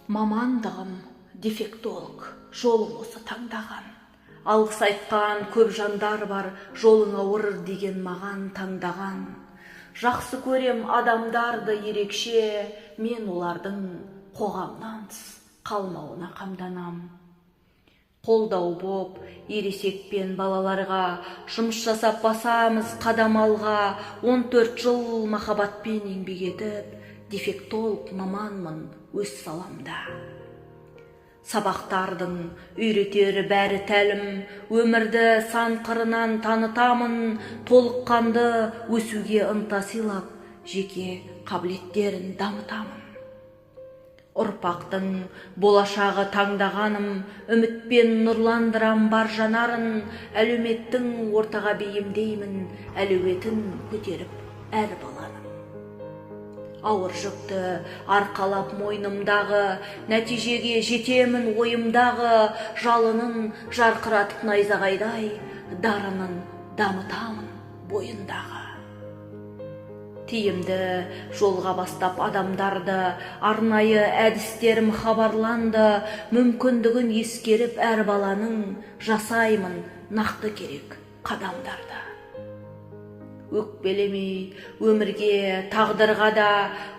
Мамандығым дефектолог, жолым осы таңдаған. Алғыс айтқан көп жандар бар, жолыңа орыр деген маған таңдаған. Жақсы көрем адамдарды ерекше, мен олардың қоғамнан тыс қалмауына қамданам. Қолдау боп, ересекпен балаларға, жұмыс жасап басамыз қадам алға. 14 жыл махаббатпен еңбек етіп, дефектолог маманмын өз саламда. Сабақтардың үйретері бәрі тәлім, өмірді сан қырынан танытамын, толыққанды өсуге ынта сыйлап, жеке қабілеттерін дамытамын. Ұрпақтың болашағы таңдағаным, үмітпен нұрландырам бар жанарын, әлеуметтің ортаға бейімдеймін, әлеуетін көтеріп әр баланың. Ауыр жүкті арқалап мойнымдағы, нәтижеге жетемін ойымдағы, жалынын жарқыратып найзағайдай, дарынын дамытамын бойындағы. Тиімді жолға бастап адамдарды, арнайы әдістерім хабарланды, мүмкіндігін ескеріп әр баланың, жасаймын нақты керек қадамдарды. Өкпелемей өмірге, тағдырға да,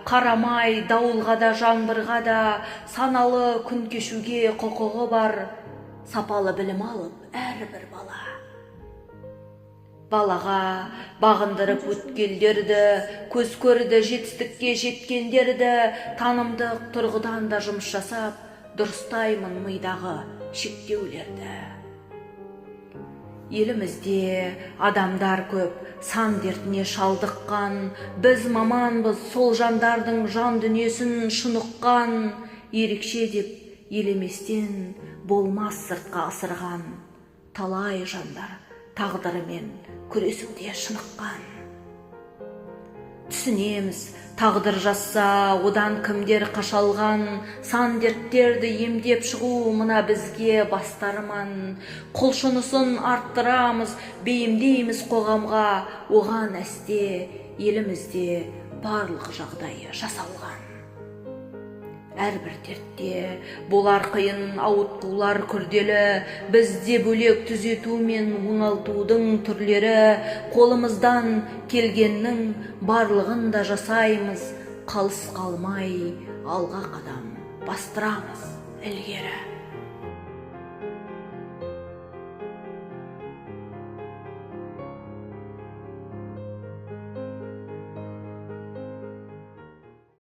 қарамай дауылға да, жаңбырға да, саналы күн кешуге құқығы бар, сапалы білім алып әрбір бала. Балаға бағындырып өткелдерді, көз көрді жетістікке жеткендерді, танымдық тұрғыдан да жұмыс жасап, дұрыстаймын мидағы шектеулерді. Елімізде адамдар көп, сан дертіне шалдыққан, біз маманбыз сол жандардың жан дүниесін шыныққан, ерекше деп елеместен болмас сыртқа асырған, талай жандар тағдырымен күресуде шыныққан. Түсінеміз, тағдыр жазса, одан кімдер қашалған, сан дерттерді емдеп шығу мына бізге бастарман. Құлшынысын арттырамыз, бейімдейміз қоғамға, оған әсте елімізде барлық жағдайы жасалған. Әрбір дертте болар қиын, ауытқулар күрделі, бізде бөлек түзету мен оңалтудың түрлері, қолымыздан келгеннің барлығын да жасаймыз, қалыс қалмай алға қадам бастырамыз ілгері.